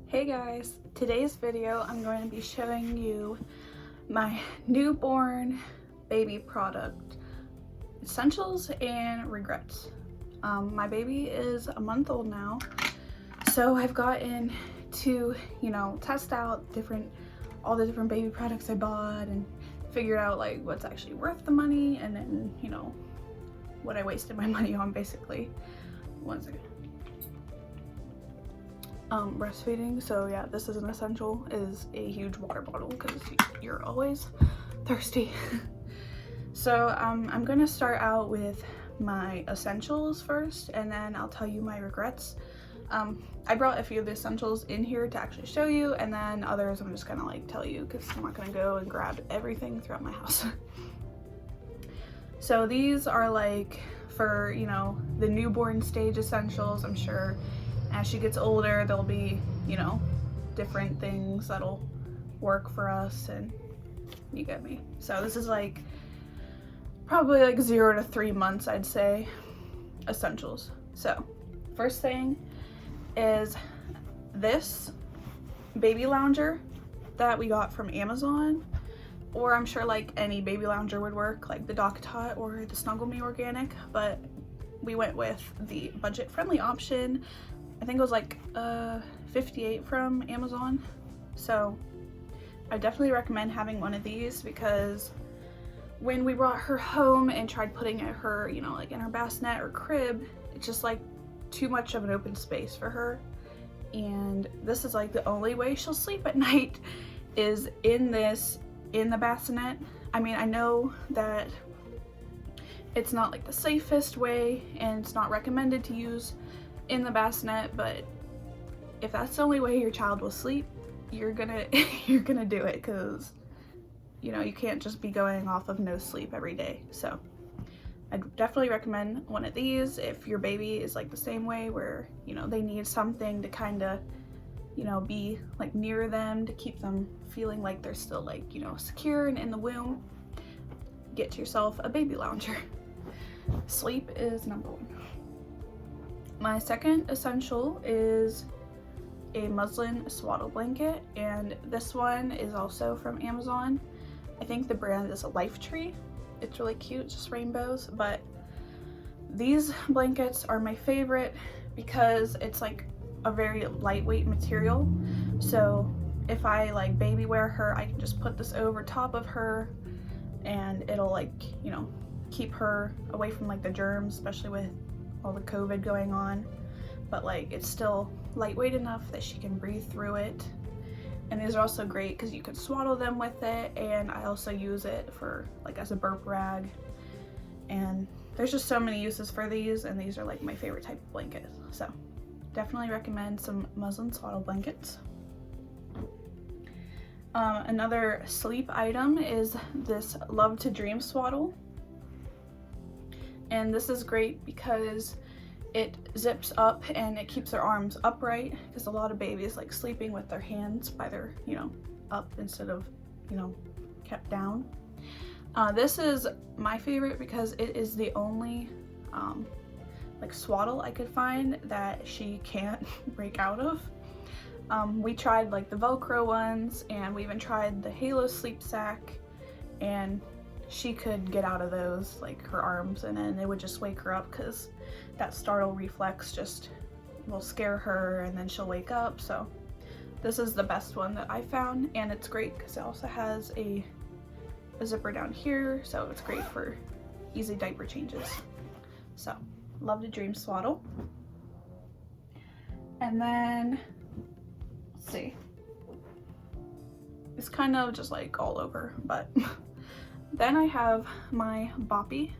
Hey guys, today's video I'm going to be showing you my newborn baby product essentials and regrets. My baby is a month old now, so I've gotten to, test out all the different baby products I bought and figured out like what's actually worth the money and then, what I wasted my money on basically. One second. Breastfeeding, so yeah, this is an essential, is a huge water bottle because you're always thirsty. So I'm gonna start out with my essentials first and then I'll tell you my regrets. I brought a few of the essentials in here to actually show you, and then others I'm just gonna like tell you because I'm not gonna go and grab everything throughout my house. So these are like for, the newborn stage essentials. I'm sure as she gets older, there'll be, different things that'll work for us, and you get me. So this is like probably like 0 to 3 months, I'd say, essentials. So first thing is this baby lounger that we got from Amazon, or I'm sure like any baby lounger would work, like the Dock-A-Tot or the Snuggle Me Organic, but we went with the budget friendly option. I think it was like $58 from Amazon. So I definitely recommend having one of these because when we brought her home and tried putting her, like in her bassinet or crib, it's just like too much of an open space for her. And this is like the only way she'll sleep at night is in the bassinet. I mean, I know that it's not like the safest way and it's not recommended to use in the bassinet, but if that's the only way your child will sleep, you're gonna do it, because you can't just be going off of no sleep every day. So I definitely recommend one of these if your baby is like the same way, where they need something to kind of be like near them to keep them feeling like they're still like secure and in the womb. Get yourself a baby lounger. Sleep is number one. My second essential is a muslin swaddle blanket, and this one is also from Amazon. I think the brand is Life Tree. It's really cute, just rainbows, but these blankets are my favorite because it's like a very lightweight material. So if I like baby wear her, I can just put this over top of her and it'll like, keep her away from like the germs, especially with all the COVID going on, but like it's still lightweight enough that she can breathe through it. And these are also great because you can swaddle them with it, and I also use it for like as a burp rag, and there's just so many uses for these, and these are like my favorite type of blanket. So definitely recommend some muslin swaddle blankets. Another sleep item is this Love to Dream swaddle. And this is great because it zips up and it keeps their arms upright, because a lot of babies like sleeping with their hands by their, up instead of, kept down. This is my favorite because it is the only like swaddle I could find that she can't break out of. We tried like the Velcro ones, and we even tried the Halo sleep sack, and she could get out of those, like her arms, and then it would just wake her up because that startle reflex just will scare her and then she'll wake up. So this is the best one that I found, and it's great because it also has a zipper down here, so it's great for easy diaper changes. So Love to Dream swaddle. And then let's see, it's kind of just like all over, but then I have my Boppy,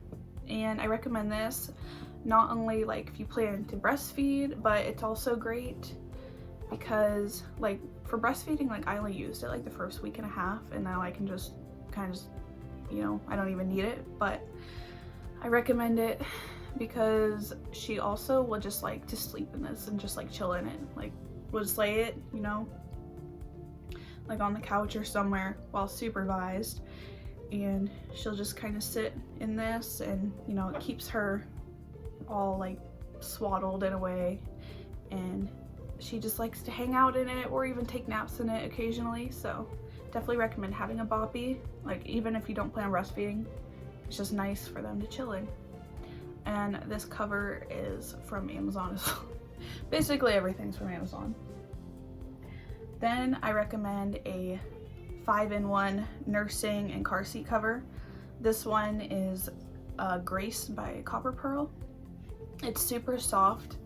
and I recommend this not only like if you plan to breastfeed, but it's also great because like for breastfeeding, like I only used it like the first week and a half, and now I can just kind of I don't even need it, but I recommend it because she also will just like to sleep in this and just like chill in it. Like we'll just lay it, like on the couch or somewhere while supervised, and she'll just kind of sit in this, and it keeps her all like swaddled in a way, and she just likes to hang out in it or even take naps in it occasionally. So definitely recommend having a Boppy. Like, even if you don't plan on breastfeeding, it's just nice for them to chill in. And this cover is from Amazon as well. Basically everything's from Amazon. Then I recommend a 5-in-1 nursing and car seat cover. This one is Grace by Copper Pearl. It's super soft,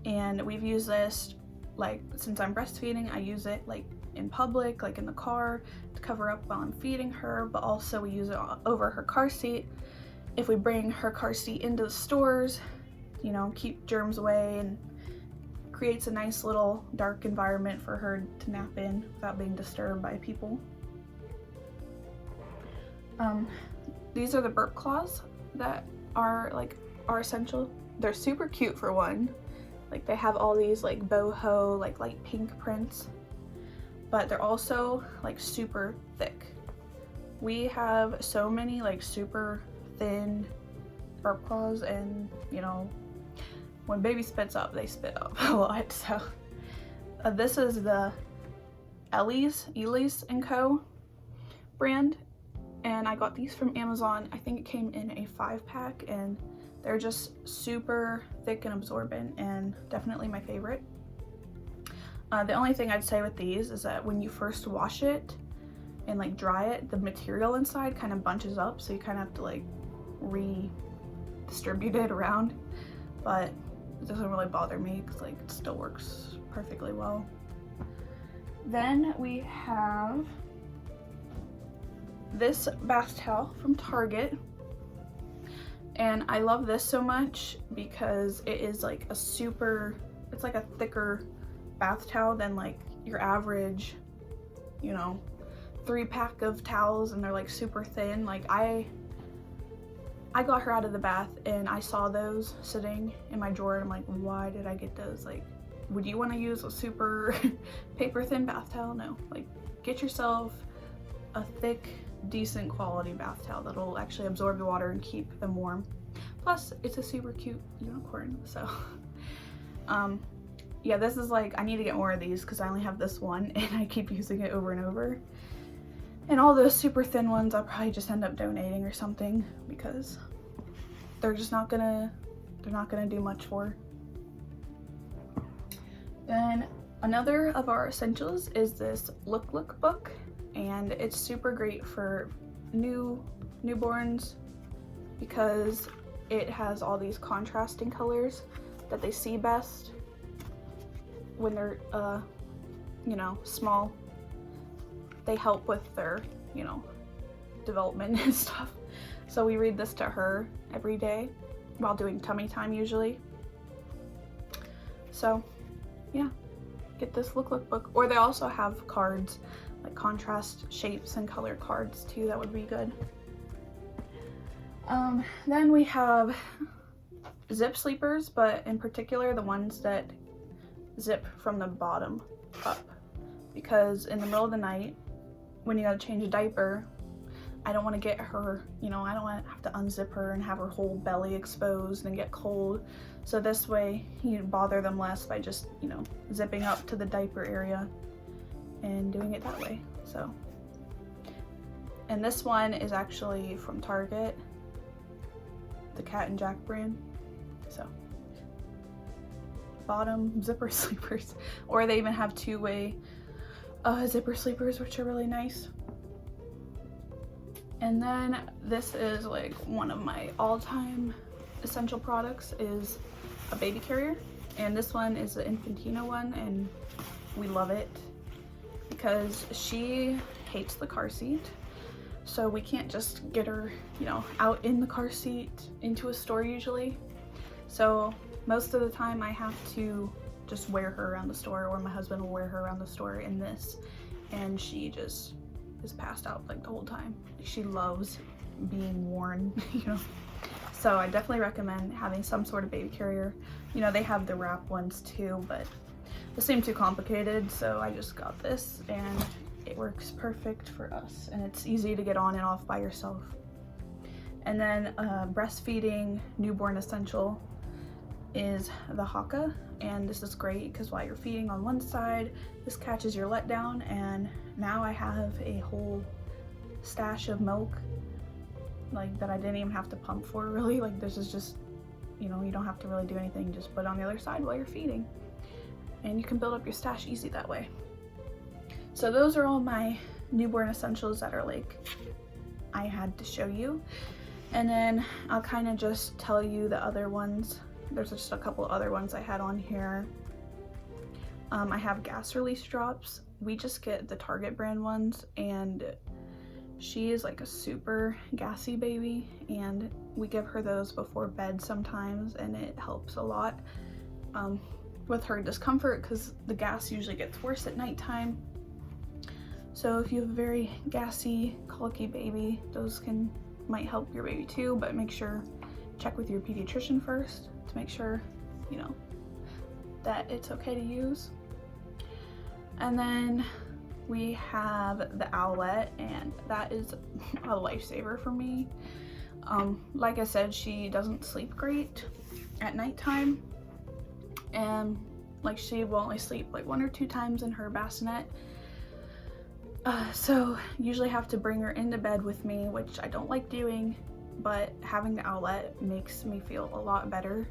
and we've used this, like, since I'm breastfeeding, I use it like in public, like in the car, to cover up while I'm feeding her, but also we use it over her car seat. If we bring her car seat into the stores, you know, keep germs away, and creates a nice little dark environment for her to nap in without being disturbed by people. These are the Burp claws that are essential. They're super cute for one. Like, they have all these like boho, like light pink prints, but they're also like super thick. We have so many like super thin Burp claws, and you know, when baby spits up, they spit up a lot. So this is the Elise & Co. brand, and I got these from Amazon. I think it came in a 5-pack, and they're just super thick and absorbent, and definitely my favorite. The only thing I'd say with these is that when you first wash it and like dry it, the material inside kind of bunches up, so you kind of have to like redistribute it around, but it doesn't really bother me because like it still works perfectly well. Then we have this bath towel from Target, and I love this so much because it is like it's like a thicker bath towel than like your average, you know, 3-pack of towels, and they're like super thin. Like, I got her out of the bath and I saw those sitting in my drawer, and I'm like, why did I get those? Like, would you want to use a super paper thin bath towel? No, like, get yourself a thick, decent quality bath towel that'll actually absorb the water and keep them warm. Plus, it's a super cute unicorn. So yeah, this is like, I need to get more of these because I only have this one and I keep using it over and over. And all those super thin ones I'll probably just end up donating or something, because they're just not gonna do much for. Then another of our essentials is this Lookbook, and it's super great for newborns because it has all these contrasting colors that they see best when they're you know, small. They help with their, you know, development and stuff. So we read this to her every day while doing tummy time usually. So yeah, get this Lookbook. Or they also have cards, like contrast shapes and color cards too, that would be good. Then we have zip sleepers, but in particular the ones that zip from the bottom up, because in the middle of the night when you gotta change a diaper, I don't want to get her, you know, I don't want to have to unzip her and have her whole belly exposed and get cold. So this way you bother them less by just, you know, zipping up to the diaper area and doing it that way. So, and this one is actually from Target, the Cat and Jack brand. So bottom zipper sleepers, or they even have 2-way zipper sleepers, which are really nice. And then this is like one of my all-time essential products, is a baby carrier, and this one is the Infantino one, and we love it because she hates the car seat. So we can't just get her, you know, out in the car seat into a store usually. So most of the time I have to just wear her around the store, or my husband will wear her around the store in this, and she just is passed out like the whole time. She loves being worn, you know. So I definitely recommend having some sort of baby carrier. You know, they have the wrap ones too, but they seem too complicated, so I just got this, and it works perfect for us, and it's easy to get on and off by yourself. And then breastfeeding newborn essential. is the Haka, and this is great because while you're feeding on one side, this catches your letdown, and now I have a whole stash of milk like that I didn't even have to pump for really. Like this is just, you know, you don't have to really do anything, just put it on the other side while you're feeding, and you can build up your stash easy that way. So those are all my newborn essentials that are like I had to show you, and then I'll kind of just tell you the other ones. There's just a couple of other ones I had on here. I have gas release drops. We just get the Target brand ones, and she is like a super gassy baby, and we give her those before bed sometimes, and it helps a lot with her discomfort because the gas usually gets worse at nighttime. So if you have a very gassy, colicky baby, those might help your baby too, but make sure check with your pediatrician first to make sure, you know, that it's okay to use. And then we have the Owlet, and that is a lifesaver for me. Like I said, she doesn't sleep great at nighttime, and like she will only sleep like 1 or 2 times in her bassinet. So usually have to bring her into bed with me, which I don't like doing, but having the Owlet makes me feel a lot better.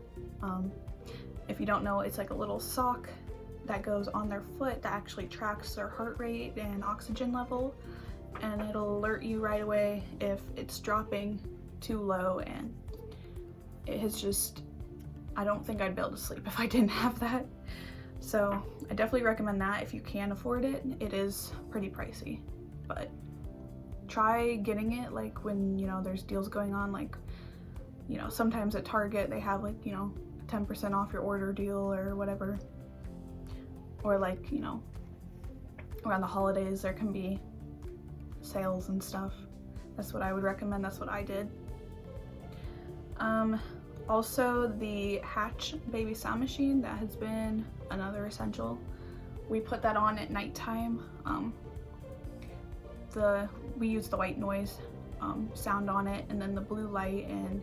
If you don't know, it's like a little sock that goes on their foot that actually tracks their heart rate and oxygen level, and it'll alert you right away if it's dropping too low, and it has just, I don't think I'd be able to sleep if I didn't have that. So I definitely recommend that if you can afford it. It is pretty pricey, but try getting it like when, you know, there's deals going on, like, you know, sometimes at Target they have like, you know, 10% off your order deal or whatever, or like, you know, around the holidays there can be sales and stuff. That's what I would recommend. That's what I did. Also the Hatch baby sound machine, that has been another essential. We put that on at nighttime. We use the white noise sound on it, and then the blue light, and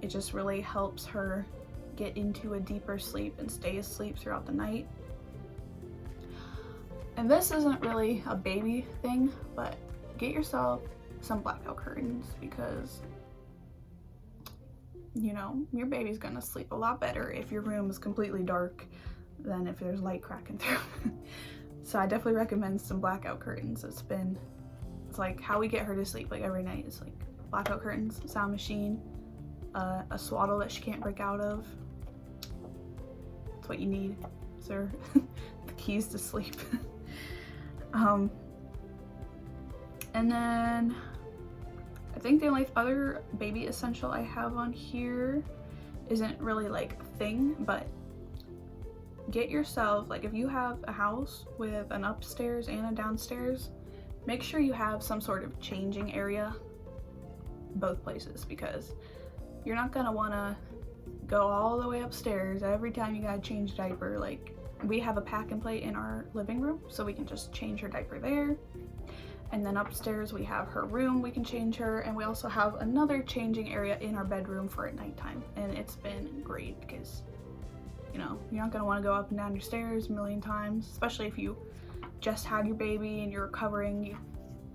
it just really helps her get into a deeper sleep and stay asleep throughout the night. And this isn't really a baby thing, but get yourself some blackout curtains, because you know, your baby's gonna sleep a lot better if your room is completely dark than if there's light cracking through. So I definitely recommend some blackout curtains. It's like how we get her to sleep like every night. It's like blackout curtains, sound machine, a swaddle that she can't break out of. That's what you need. Those are the keys to sleep. And then I think the only other baby essential I have on here isn't really like a thing, but get yourself, like if you have a house with an upstairs and a downstairs, make sure you have some sort of changing area both places, because you're not gonna wanna go all the way upstairs every time you gotta change diaper. Like we have a pack and play in our living room, so we can just change her diaper there. And then upstairs we have her room, we can change her, and we also have another changing area in our bedroom for at nighttime. And it's been great because, you know, you're not gonna wanna go up and down your stairs a million times, especially if you just had your baby and you're recovering,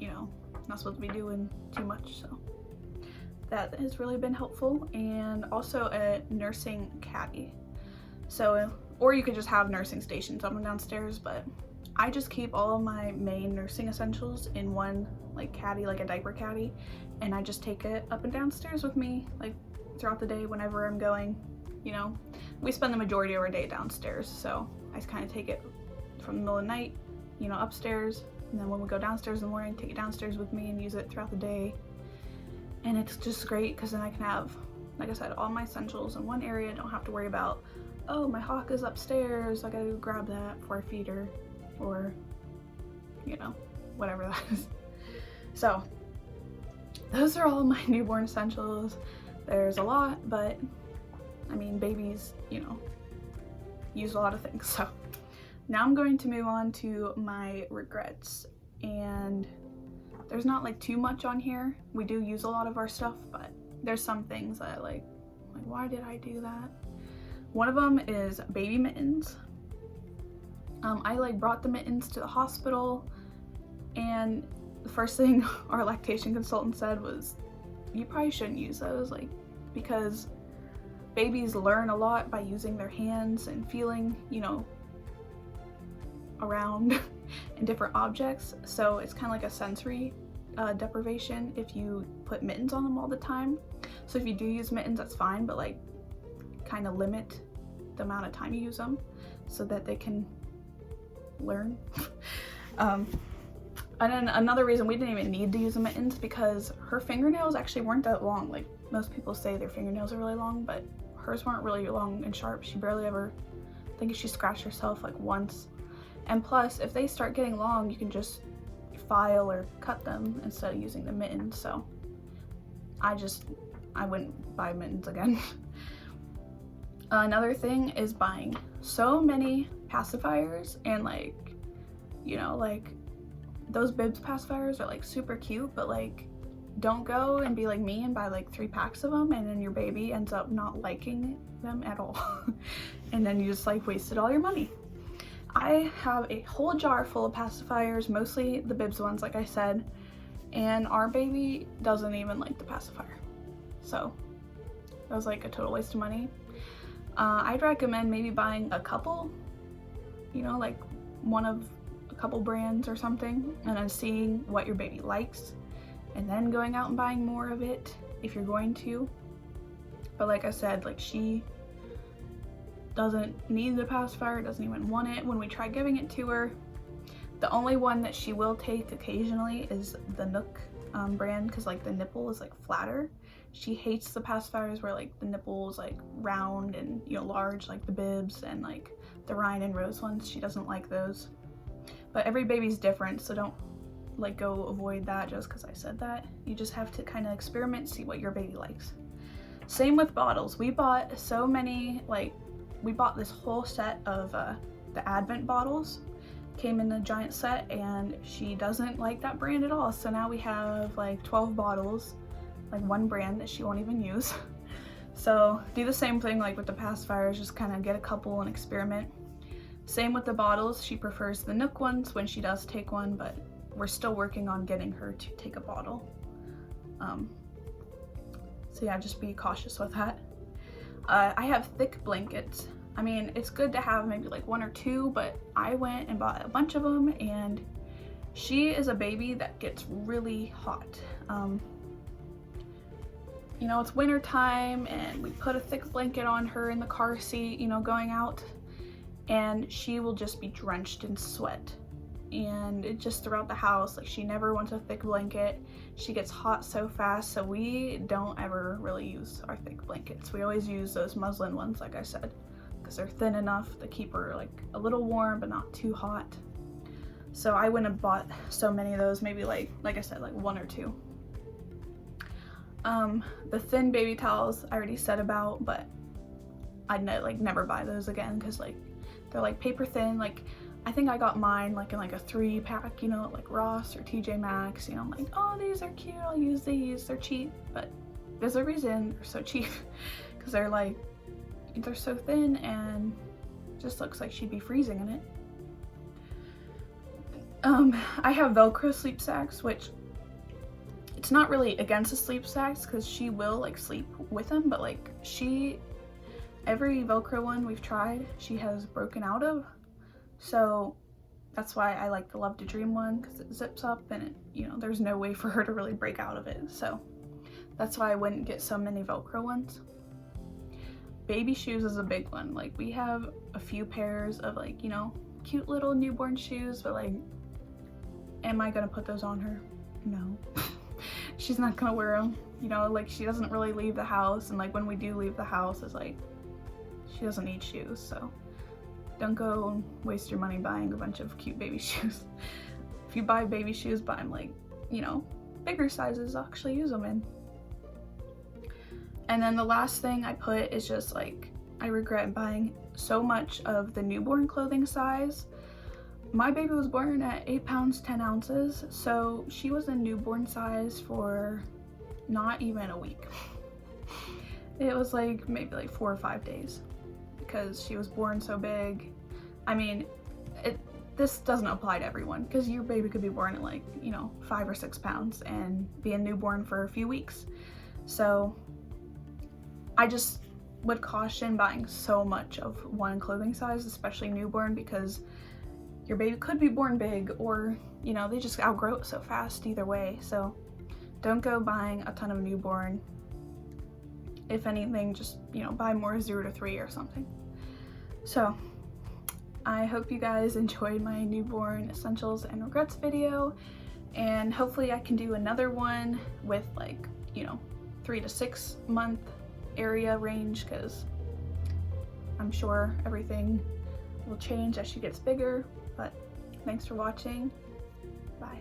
you know, not supposed to be doing too much. So that has really been helpful. And also a nursing caddy. So, or you could just have nursing stations up and downstairs, but I just keep all of my main nursing essentials in one like caddy, like a diaper caddy, and I just take it up and downstairs with me like throughout the day whenever I'm going. You know, we spend the majority of our day downstairs, so I just kind of take it from the middle of the night, you know, upstairs, and then when we go downstairs in the morning, take it downstairs with me and use it throughout the day. And it's just great because then I can have, like I said, all my essentials in one area. I don't have to worry about, oh, my hawk is upstairs, I gotta go grab that before I feed her, or, you know, whatever that is. So those are all my newborn essentials. There's a lot, but I mean, babies, you know, use a lot of things. So now I'm going to move on to my regrets, and there's not like too much on here. We do use a lot of our stuff, but there's some things that like why did I do that? One of them is baby mittens. I like brought the mittens to the hospital, and the first thing our lactation consultant said was, you probably shouldn't use those, like, because babies learn a lot by using their hands and feeling, you know, around in different objects. So it's kind of like a sensory deprivation if you put mittens on them all the time. So if you do use mittens, that's fine, but like kind of limit the amount of time you use them so that they can learn. And then another reason we didn't even need to use the mittens, because her fingernails actually weren't that long. Like most people say their fingernails are really long, but hers weren't really long and sharp. She barely ever, I think she scratched herself like once. And plus, if they start getting long, you can just file or cut them instead of using the mittens. So I wouldn't buy mittens again. Another thing is buying so many pacifiers, and like, you know, like those bibs pacifiers are like super cute, but like don't go and be like me and buy like 3 packs of them and then your baby ends up not liking them at all. And then you just like wasted all your money. I have a whole jar full of pacifiers, mostly the bibs ones like I said, and our baby doesn't even like the pacifier. So that was like a total waste of money. I'd recommend maybe buying a couple, you know, like one of a couple brands or something, and then seeing what your baby likes, and then going out and buying more of it if you're going to. But like I said, like she doesn't need the pacifier, doesn't even want it. When we try giving it to her, the only one that she will take occasionally is the Nook brand, because like the nipple is like flatter. She hates the pacifiers where like the nipple is like round and, you know, large, like the bibs and like the Ryan and Rose ones. She doesn't like those. But every baby's different, so don't like go avoid that just because I said that. You just have to kind of experiment, see what your baby likes. Same with bottles. We bought so many, like we bought this whole set of the Advent bottles. Came in a giant set, and she doesn't like that brand at all. So now we have like 12 bottles, like one brand that she won't even use. So do the same thing like with the pacifiers, just kind of get a couple and experiment. Same with the bottles. She prefers the Nook ones when she does take one, but we're still working on getting her to take a bottle. So yeah, just be cautious with that. I have thick blankets. I mean, it's good to have maybe like 1 or 2, but I went and bought a bunch of them, and she is a baby that gets really hot. You know, it's winter time and we put a thick blanket on her in the car seat, you know, going out, and she will just be drenched in sweat. And it just throughout the house, like she never wants a thick blanket. She gets hot so fast, so we don't ever really use our thick blankets. We always use those muslin ones, like I said, because they're thin enough to keep her like a little warm but not too hot. So I went and bought so many of those, maybe like I said, like 1 or 2. The thin baby towels I already said about, but I'd never buy those again, because like they're like paper thin. Like I think I got mine like in like a 3-pack, you know, like Ross or TJ Maxx. You know, I'm like, oh, these are cute, I'll use these, they're cheap. But there's a reason they're so cheap, because they're so thin and just looks like she'd be freezing in it. I have Velcro sleep sacks, which it's not really against the sleep sacks because she will like sleep with them, but like every Velcro one we've tried, she has broken out of. So that's why I like the Love to Dream one, because it zips up and it, you know, there's no way for her to really break out of it. So that's why I wouldn't get so many Velcro ones. Baby shoes is a big one. Like we have a few pairs of like, you know, cute little newborn shoes, but like, am I gonna put those on her? No. She's not gonna wear them. You know, like she doesn't really leave the house, and like when we do leave the house, it's like she doesn't need shoes. So don't go and waste your money buying a bunch of cute baby shoes. If you buy baby shoes, buy them like, you know, bigger sizes, actually use them in. And then the last thing I put is just like, I regret buying so much of the newborn clothing size. My baby was born at 8 pounds 10 ounces, so she was in newborn size for not even a week. It was like maybe like 4 or 5 days, because she was born so big. I mean, this doesn't apply to everyone because your baby could be born at like, you know, 5 or 6 pounds and be a newborn for a few weeks. So I just would caution buying so much of one clothing size, especially newborn, because your baby could be born big, or, you know, they just outgrow it so fast either way. So don't go buying a ton of newborn. If anything, just, you know, buy more 0 to 3 or something. So I hope you guys enjoyed my newborn essentials and regrets video, and hopefully I can do another one with like, you know, 3 to 6 month area range, because I'm sure everything will change as she gets bigger. But thanks for watching. Bye.